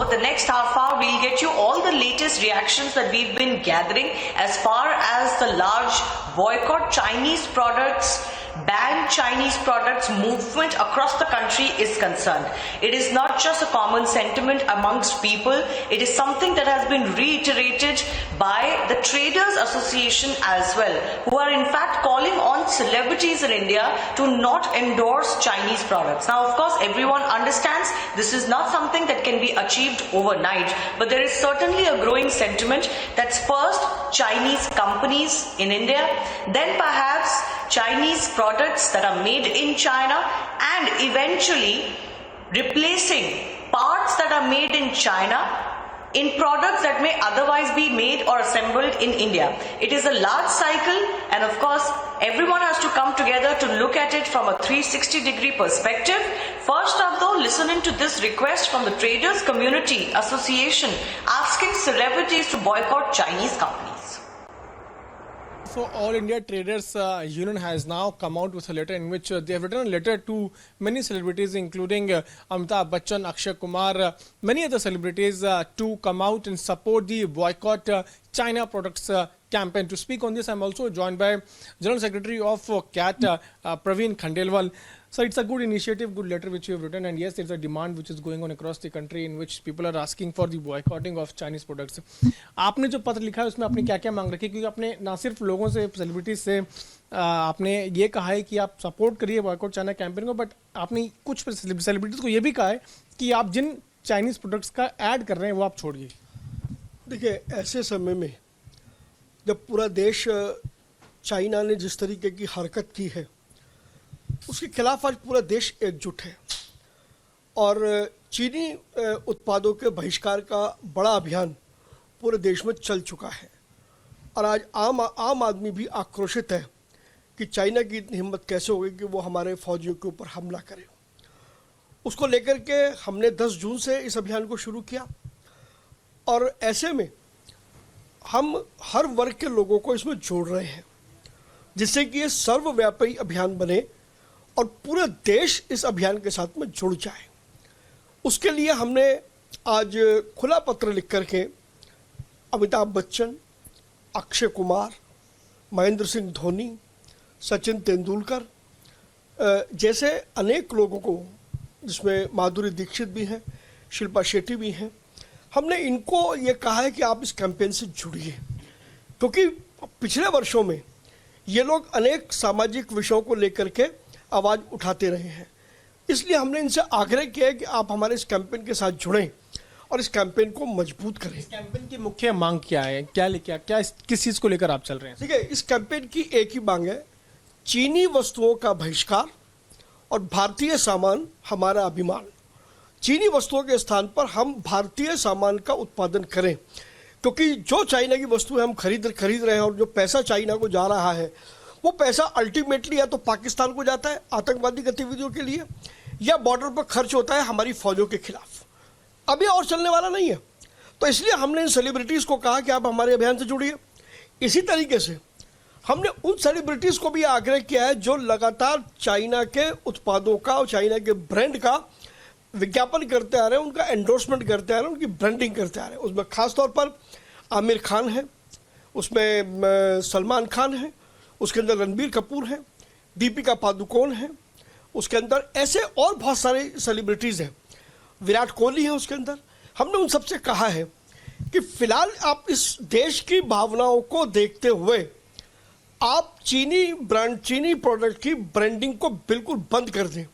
the next half hour, we'll get you all the latest reactions that we've been gathering as far as the large boycott Chinese products, ban Chinese products movement across the country is concerned. It is not just a common sentiment amongst people, it is something that has been reiterated by the Traders Association as well, who are in fact calling on celebrities in India to not endorse Chinese products. Now, of course, everyone understands this is not something that can be achieved overnight, but there is certainly a growing sentiment that first Chinese companies in India, then perhaps Chinese products that are made in China, and eventually replacing parts that are made in China in products that may otherwise be made or assembled in India. It is a large cycle, and of course everyone has to come together to look at it from a 360-degree perspective. First up though, listening to this request from the Traders Community Association asking celebrities to boycott Chinese companies. So All India Traders Union has now come out with a letter in which they have written a letter to many celebrities, including Amitabh Bachchan, Akshay Kumar, many other celebrities to come out and support the boycott China products campaign. To speak on this, I am also joined by General Secretary of CAT, Praveen Khandelwal. So it's a good initiative, good letter which you have written, and yes, there's a demand which is going on across the country in which people are asking for the boycotting of Chinese products. आपने जो पत्र लिखा है उसमें आपने क्या-क्या मांग रखी है, क्योंकि आपने ना सिर्फ लोगों से, सेलिब्रिटीज से आपने ये कहा है कि आप सपोर्ट करिए बॉयकॉट चाइना कैंपेन को, बट आपने कुछ सेलिब्रिटीज को ये भी कहा है कि आप जिन चाइनीज प्रोडक्ट्स का ऐड कर रहे हैं वो आप छोड़िए। देखिए, ऐसे समय में जब पूरा देश चाइना ने जिस तरीके की हरकत की है उसके खिलाफ आज पूरा देश एकजुट है, और चीनी उत्पादों के बहिष्कार का बड़ा अभियान पूरे देश में चल चुका है। और आज आम आदमी भी आक्रोशित है कि चाइना की इतनी हिम्मत कैसे होगी कि वो हमारे फौजियों के ऊपर हमला करे। उसको लेकर के हमने 10 जून से इस अभियान को शुरू किया, और ऐसे में हम हर वर्ग के लोगों को इसमें जोड़ रहे हैं जिससे कि ये सर्वव्यापी अभियान बने और पूरा देश इस अभियान के साथ में जुड़ जाए। उसके लिए हमने आज खुला पत्र लिख करके अमिताभ बच्चन, अक्षय कुमार, महेंद्र सिंह धोनी, सचिन तेंदुलकर जैसे अनेक लोगों को, जिसमें माधुरी दीक्षित भी हैं, शिल्पा शेट्टी भी हैं, हमने इनको ये कहा है कि आप इस कैंपेन से जुड़िए, क्योंकि पिछले वर्षों में ये लोग अनेक सामाजिक विषयों को लेकर के आवाज़ उठाते रहे हैं। इसलिए हमने इनसे आग्रह किया है कि आप हमारे इस कैंपेन के साथ जुड़ें और इस कैंपेन को मजबूत करें। इस कैंपेन की मुख्य मांग क्या है, किस चीज़ को लेकर आप चल रहे हैं? देखिए, इस कैंपेन की एक ही मांग है, चीनी वस्तुओं का बहिष्कार और भारतीय सामान हमारा अभिमान। चीनी वस्तुओं के स्थान पर हम भारतीय सामान का उत्पादन करें, क्योंकि जो चाइना की वस्तुएं हम खरीद रहे हैं और जो पैसा चाइना को जा रहा है वो पैसा अल्टीमेटली या तो पाकिस्तान को जाता है आतंकवादी गतिविधियों के लिए, या बॉर्डर पर खर्च होता है हमारी फौजों के खिलाफ। अभी और चलने वाला नहीं है, तो इसलिए हमने इन सेलिब्रिटीज़ को कहा कि आप हमारे अभियान से जुड़िए। इसी तरीके से हमने उन सेलिब्रिटीज़ को भी आग्रह किया है जो लगातार चाइना के उत्पादों का और चाइना के ब्रांड का विज्ञापन करते आ रहे हैं, उनका एंडोर्समेंट करते आ रहे हैं, उनकी ब्रांडिंग करते आ रहे हैं। उसमें खासतौर पर आमिर खान है, उसमें सलमान खान है, उसके अंदर रणबीर कपूर है, दीपिका पादुकोण है, उसके अंदर ऐसे और बहुत सारे सेलिब्रिटीज़ हैं, विराट कोहली है उसके अंदर। हमने उन सबसे कहा है कि फिलहाल आप इस देश की भावनाओं को देखते हुए आप चीनी प्रोडक्ट की ब्रांडिंग को बिल्कुल बंद कर दें।